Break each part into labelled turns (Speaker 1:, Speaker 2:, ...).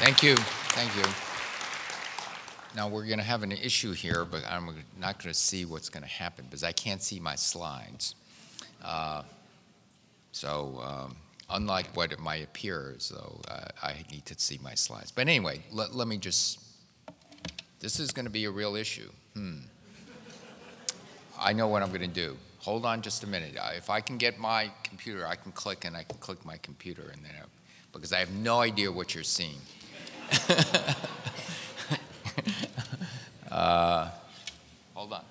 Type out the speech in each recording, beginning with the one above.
Speaker 1: Thank you. Thank you. Now we're going to have an issue here, but I'm not going to see what's going to happen because I can't see my slides. Unlike what it might appear as though I need to see my slides. But anyway, let me just, this is going to be a real issue. I know what I'm going to do. Hold on just a minute. If I can get my computer, I can click and I can click my computer and then, because I have no idea what you're seeing. Hold on.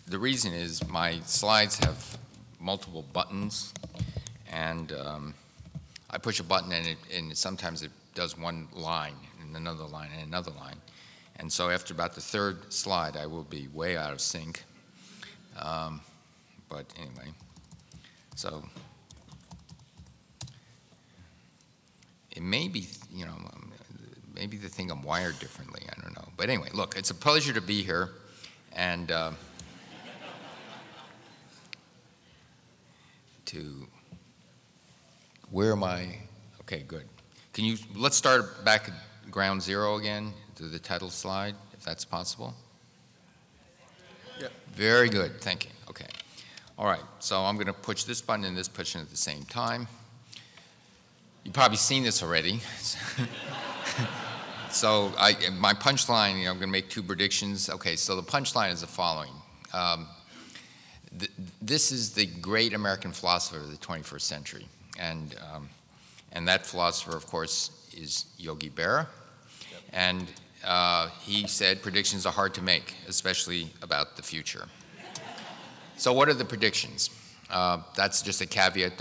Speaker 1: The reason is my slides have multiple buttons, and I push a button and sometimes it does one line and another line and another line. And so after about the third slide, I will be way out of sync. But anyway, so it may be, maybe they think I'm wired differently. I don't know. But anyway, look, it's a pleasure to be here. And where am I? Okay, good. Let's start back at ground zero again to the title slide, if that's possible. Yeah. Very good, thank you. Okay. All right, so I'm going to push this button and this button at the same time. You've probably seen this already. So my punchline, I'm going to make two predictions. Okay, so the punchline is the following. This is the great American philosopher of the 21st century. And that philosopher, of course, is Yogi Berra. Yep. And he said predictions are hard to make, especially about the future. So what are the predictions? That's just a caveat.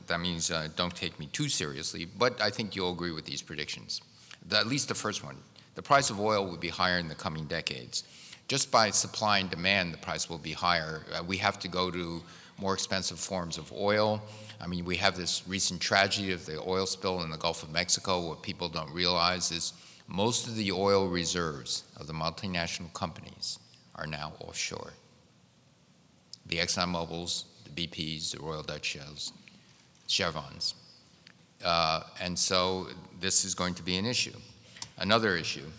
Speaker 1: That means don't take me too seriously, but I think you'll agree with these predictions. At least the first one. The price of oil will be higher in the coming decades. Just by supply and demand, the price will be higher. We have to go to more expensive forms of oil. I mean, we have this recent tragedy of the oil spill in the Gulf of Mexico. What people don't realize is most of the oil reserves of the multinational companies are now offshore. The ExxonMobils, the BPs, the Royal Dutch Shells, Chevrons. And so this is going to be an issue. Another issue,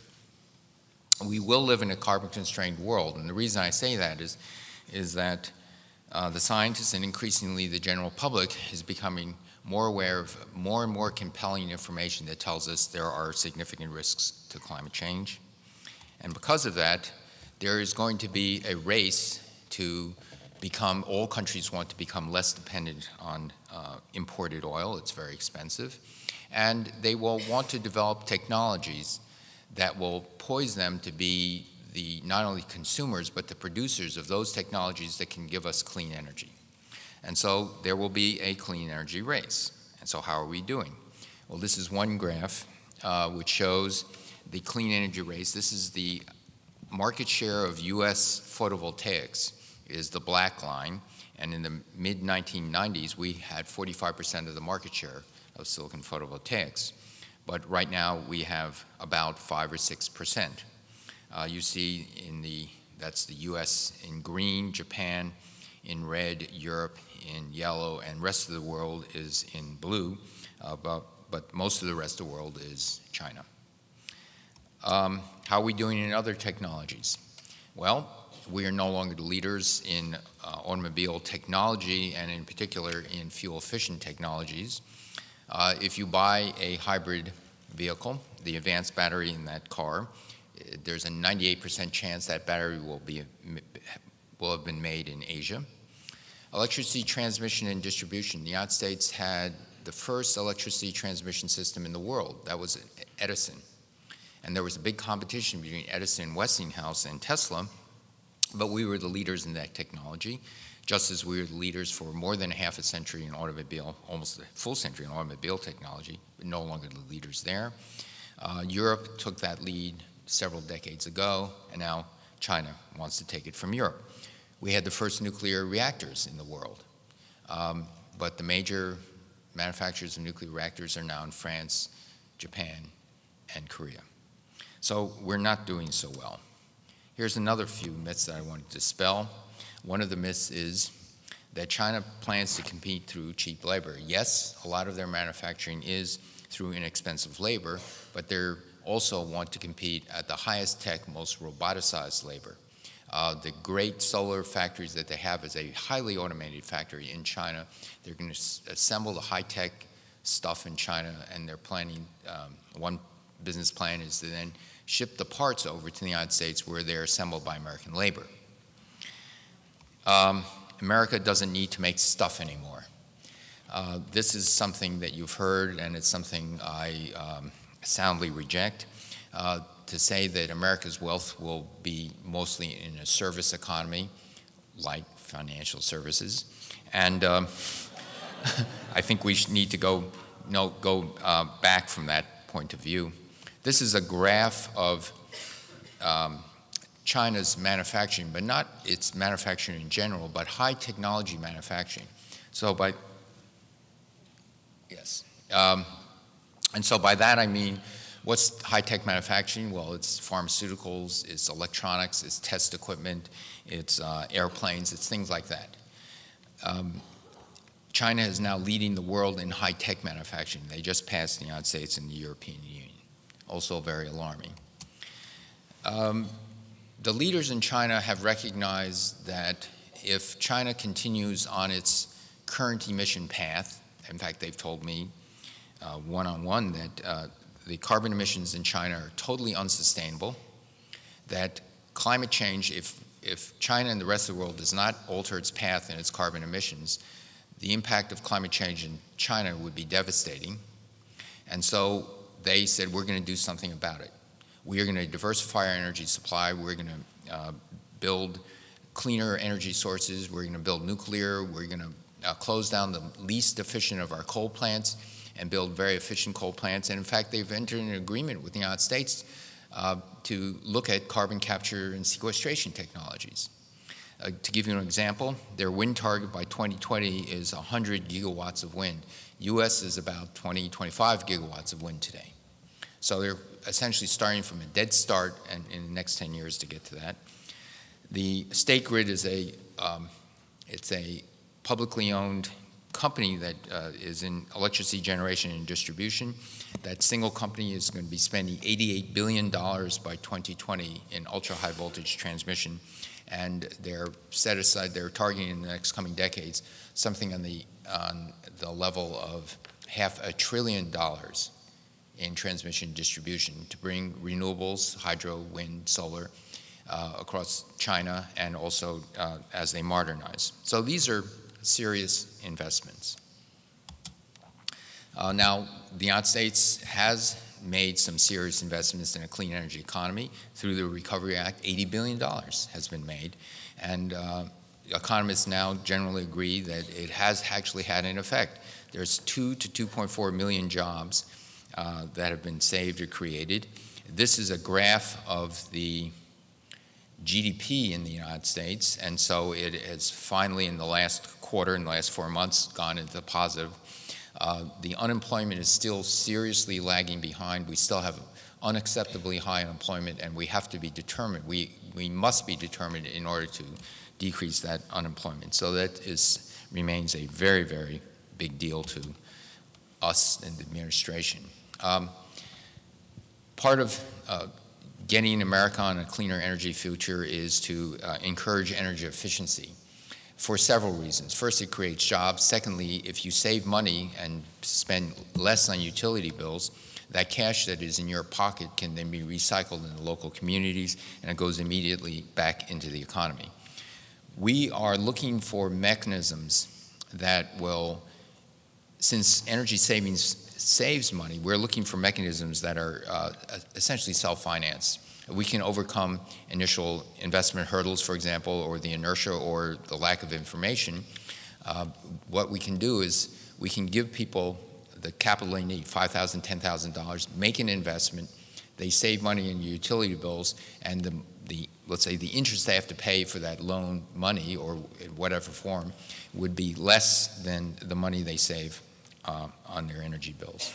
Speaker 1: we will live in a carbon-constrained world. And the reason I say that is that the scientists and increasingly the general public is becoming more aware of more and more compelling information that tells us there are significant risks to climate change. And because of that, there is going to be a race to become, all countries want to become less dependent on imported oil. It's very expensive. And they will want to develop technologies that will poise them to be the not only consumers, but the producers of those technologies that can give us clean energy. And so there will be a clean energy race. And so how are we doing? Well, this is one graph which shows the clean energy race. This is the market share of US photovoltaics is the black line. And in the mid-1990s, we had 45% of the market share of silicon photovoltaics. But right now, we have about 5 or 6%. You see that's the US in green, Japan in red, Europe in yellow, and rest of the world is in blue, but most of the rest of the world is China. How are we doing in other technologies? Well, we are no longer the leaders in automobile technology and in particular in fuel-efficient technologies. If you buy a hybrid vehicle, the advanced battery in that car, there's a 98% chance that battery will have been made in Asia. Electricity transmission and distribution. The United States had the first electricity transmission system in the world. That was Edison. And there was a big competition between Edison, Westinghouse, and Tesla, but we were the leaders in that technology, just as we were the leaders for more than half a century in automobile, almost a full century in automobile technology, but no longer the leaders there. Europe took that lead several decades ago, and now China wants to take it from Europe. We had the first nuclear reactors in the world, but the major manufacturers of nuclear reactors are now in France, Japan, and Korea. So we're not doing so well. Here's another few myths that I want to dispel. One of the myths is that China plans to compete through cheap labor. Yes, a lot of their manufacturing is through inexpensive labor, but they also want to compete at the highest tech, most roboticized labor. The great solar factories that they have is a highly automated factory in China. They're going to assemble the high-tech stuff in China, and they're planning, one business plan is to then ship the parts over to the United States where they're assembled by American labor. America doesn't need to make stuff anymore. This is something that you've heard, and it's something I soundly reject. To say that America's wealth will be mostly in a service economy, like financial services, and I think we need to go back from that point of view. This is a graph of China's manufacturing, but not its manufacturing in general, but high technology manufacturing. So and so by that I mean, what's high-tech manufacturing? Well, it's pharmaceuticals, it's electronics, it's test equipment, it's airplanes, it's things like that. China is now leading the world in high-tech manufacturing. They just passed the United States and the European Union. Also very alarming. The leaders in China have recognized that if China continues on its current emission path, in fact, they've told me one-on-one that the carbon emissions in China are totally unsustainable, that climate change, if China and the rest of the world does not alter its path in its carbon emissions, the impact of climate change in China would be devastating. And so they said, we're going to do something about it. We are going to diversify our energy supply. We're going to build cleaner energy sources. We're going to build nuclear. We're going to close down the least efficient of our coal plants and build very efficient coal plants. And in fact, they've entered an agreement with the United States to look at carbon capture and sequestration technologies. To give you an example, their wind target by 2020 is 100 gigawatts of wind. US is about 20, 25 gigawatts of wind today. So they're essentially starting from a dead start and in the next 10 years to get to that. The State Grid is it's a publicly owned company that is in electricity generation and distribution. That single company is going to be spending $88 billion by 2020 in ultra-high voltage transmission, and they're set aside, they're targeting in the next coming decades something on the level of $500 billion in transmission distribution to bring renewables, hydro, wind, solar, across China, and also as they modernize. So these are serious investments. Now, the United States has made some serious investments in a clean energy economy. Through the Recovery Act, $80 billion has been made. And economists now generally agree that it has actually had an effect. There's 2 to 2.4 million jobs that have been saved or created. This is a graph of the GDP in the United States, and so it has finally, in the last quarter, in the last 4 months, gone into the positive. The unemployment is still seriously lagging behind. We still have unacceptably high unemployment, and we have to be determined. We must be determined in order to decrease that unemployment. So that remains a very, very big deal to us and the administration. Part of getting America on a cleaner energy future is to encourage energy efficiency for several reasons. First, it creates jobs. Secondly, if you save money and spend less on utility bills, that cash that is in your pocket can then be recycled in the local communities, and it goes immediately back into the economy. We are looking for mechanisms that will, since energy savings saves money, we're looking for mechanisms that are essentially self-financed. We can overcome initial investment hurdles, for example, or the inertia or the lack of information. What we can do is we can give people the capital they need, $5,000, $10,000, make an investment, they save money in utility bills, and let's say the interest they have to pay for that loan money, or in whatever form, would be less than the money they save on their energy bills.